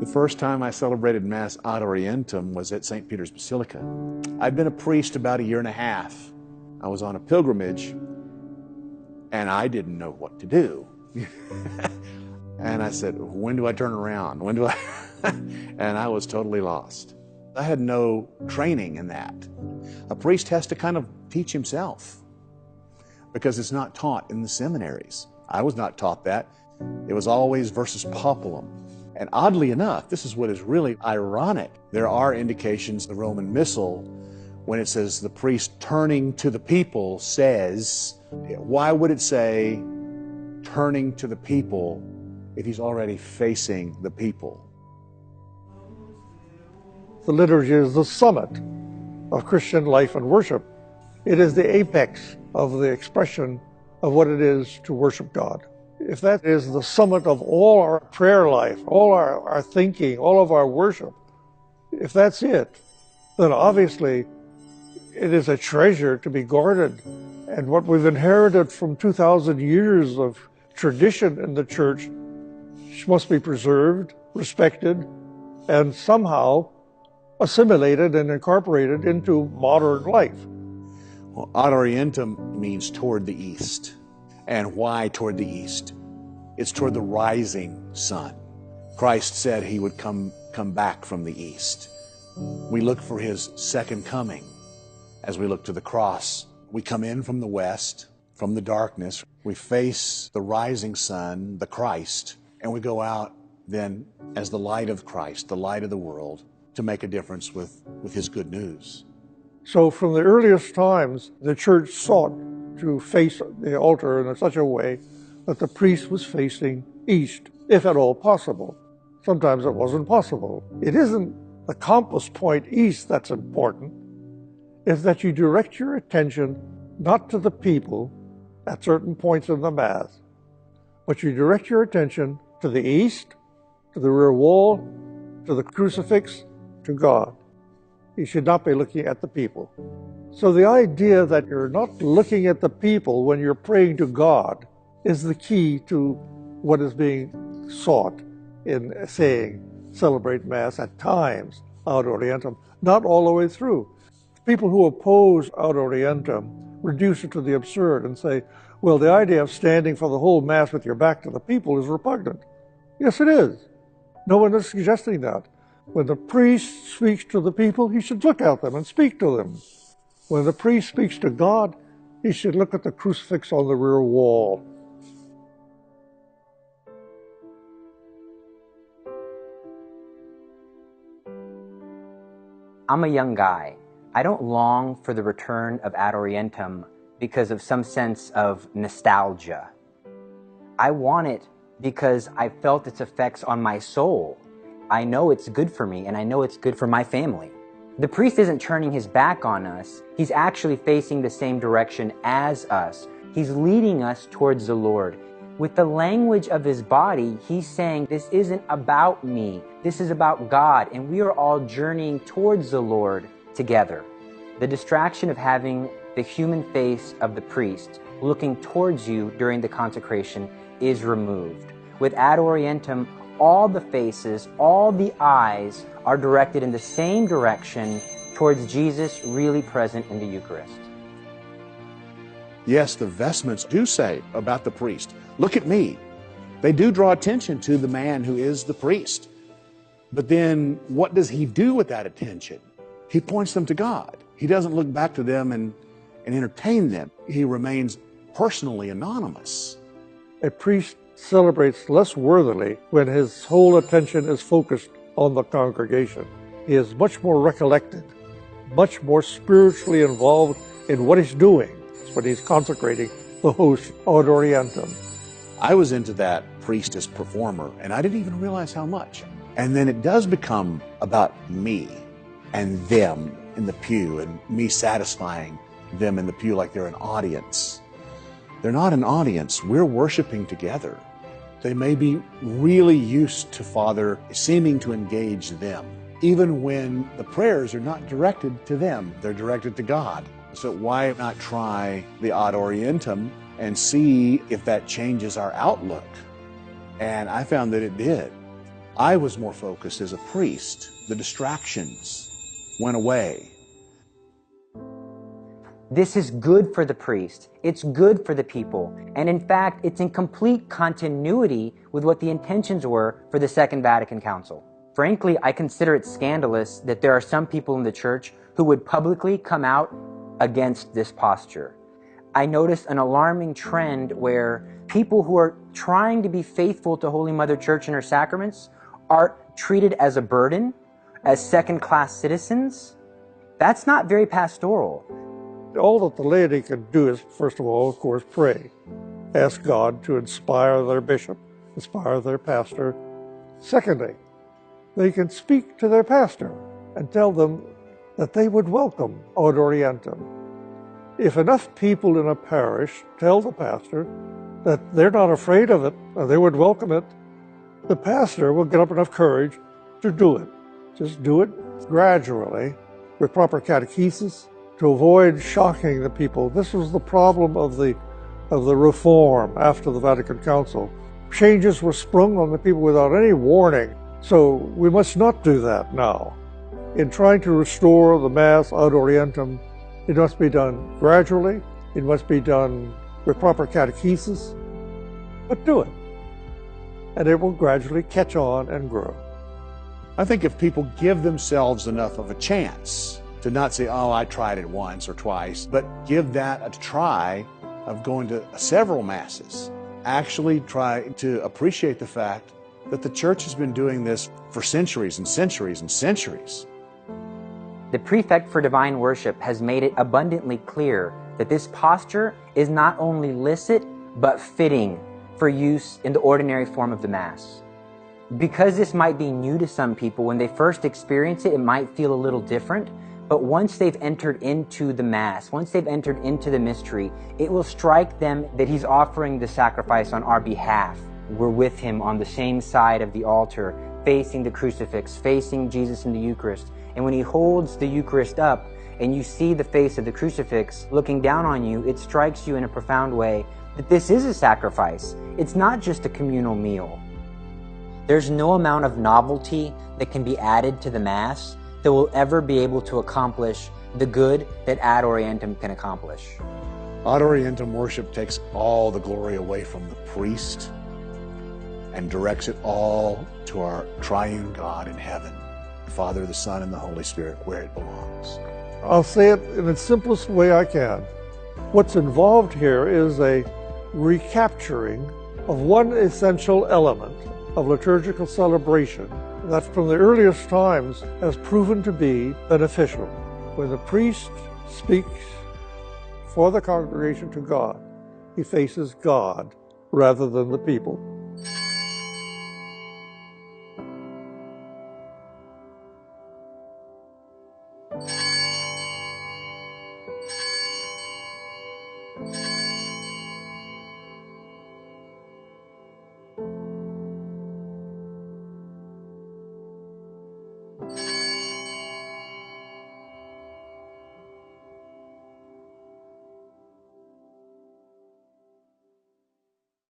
The first time I celebrated Mass ad Orientem was at St. Peter's Basilica. I'd been a priest about 1.5 years. I was on a pilgrimage, and I didn't know what to do. And I said, when do I turn around? When do I? And I was totally lost. I had no training in that. A priest has to kind of teach himself because it's not taught in the seminaries. I was not taught that. It was always versus populum. And oddly enough, this is what is really ironic. There are indications in the Roman Missal when it says the priest turning to the people says, why would it say turning to the people if he's already facing the people? The liturgy is the summit of Christian life and worship. It is the apex of the expression of what it is to worship God. If that is the summit of all our prayer life, all our thinking, all of our worship, if that's it, then obviously it is a treasure to be guarded. And what we've inherited from 2,000 years of tradition in the Church must be preserved, respected, and somehow assimilated and incorporated into modern life. Well, ad Orientem means toward the east. And why toward the east? It's toward the rising sun. Christ said he would come back from the east. We look for his second coming as we look to the cross. We come in from the west, from the darkness. We face the rising sun, the Christ, and we go out then as the light of Christ, the light of the world, to make a difference with his good news. So from the earliest times, the Church sought to face the altar in such a way that the priest was facing east, if at all possible. Sometimes it wasn't possible. It isn't the compass point east that's important. It's that you direct your attention not to the people at certain points in the Mass, but you direct your attention to the east, to the rear wall, to the crucifix, to God. You should not be looking at the people. So the idea that you're not looking at the people when you're praying to God is the key to what is being sought in saying celebrate Mass at times, ad Orientem, not all the way through. People who oppose ad Orientem reduce it to the absurd and say, well, the idea of standing for the whole Mass with your back to the people is repugnant. Yes, it is. No one is suggesting that. When the priest speaks to the people, he should look at them and speak to them. When the priest speaks to God, he should look at the crucifix on the rear wall. I'm a young guy. I don't long for the return of ad Orientem because of some sense of nostalgia. I want it because I felt its effects on my soul. I know it's good for me, and I know it's good for my family. The priest isn't turning his back on us. He's actually facing the same direction as us. He's leading us towards the Lord. With the language of his body, he's saying, this isn't about me. This is about God, and we are all journeying towards the Lord together. The distraction of having the human face of the priest looking towards you during the consecration is removed. With ad Orientem, all the faces, all the eyes are directed in the same direction towards Jesus really present in the Eucharist. Yes, the vestments do say about the priest, look at me. They do draw attention to the man who is the priest. But then what does he do with that attention? He points them to God. He doesn't look back to them and entertain them. He remains personally anonymous. A priest celebrates less worthily when his whole attention is focused on the congregation. He is much more recollected, much more spiritually involved in what he's doing when he's consecrating the host ad Orientem. I was into that priest as performer, and I didn't even realize how much. And then it does become about me and them in the pew, and me satisfying them in the pew like they're an audience. They're not an audience. We're worshiping together. They may be really used to Father seeming to engage them, even when the prayers are not directed to them. They're directed to God. So why not try the ad Orientem and see if that changes our outlook? And I found that it did. I was more focused as a priest. The distractions went away. This is good for the priest. It's good for the people. And in fact, it's in complete continuity with what the intentions were for the Second Vatican Council. Frankly, I consider it scandalous that there are some people in the church who would publicly come out against this posture. I noticed an alarming trend where people who are trying to be faithful to Holy Mother Church and her sacraments are treated as a burden, as second-class citizens. That's not very pastoral. All that the laity can do is, first of all, of course, pray. Ask God to inspire their bishop, inspire their pastor. Secondly, they can speak to their pastor and tell them that they would welcome Ad Orientem. If enough people in a parish tell the pastor that they're not afraid of it and they would welcome it, the pastor will get up enough courage to do it. Just do it gradually with proper catechesis to avoid shocking the people. This was the problem of the reform after the Vatican Council. Changes were sprung on the people without any warning. So we must not do that now. In trying to restore the Mass Ad Orientem, it must be done gradually. It must be done with proper catechesis, but do it. And it will gradually catch on and grow. I think if people give themselves enough of a chance to not say, oh, I tried it once or twice, but give that a try of going to several Masses, actually try to appreciate the fact that the Church has been doing this for centuries and centuries and centuries. The Prefect for Divine Worship has made it abundantly clear that this posture is not only licit, but fitting for use in the ordinary form of the Mass. Because this might be new to some people, when they first experience it, it might feel a little different, but once they've entered into the Mass, once they've entered into the mystery, it will strike them that He's offering the sacrifice on our behalf. We're with Him on the same side of the altar, facing the crucifix, facing Jesus in the Eucharist. And when He holds the Eucharist up and you see the face of the crucifix looking down on you, it strikes you in a profound way that this is a sacrifice. It's not just a communal meal. There's no amount of novelty that can be added to the Mass that will ever be able to accomplish the good that Ad Orientem can accomplish. Ad Orientem worship takes all the glory away from the priest and directs it all to our triune God in heaven, the Father, the Son, and the Holy Spirit, where it belongs. I'll say it in the simplest way I can. What's involved here is a recapturing of one essential element of liturgical celebration that from the earliest times has proven to be beneficial. When the priest speaks for the congregation to God, he faces God rather than the people.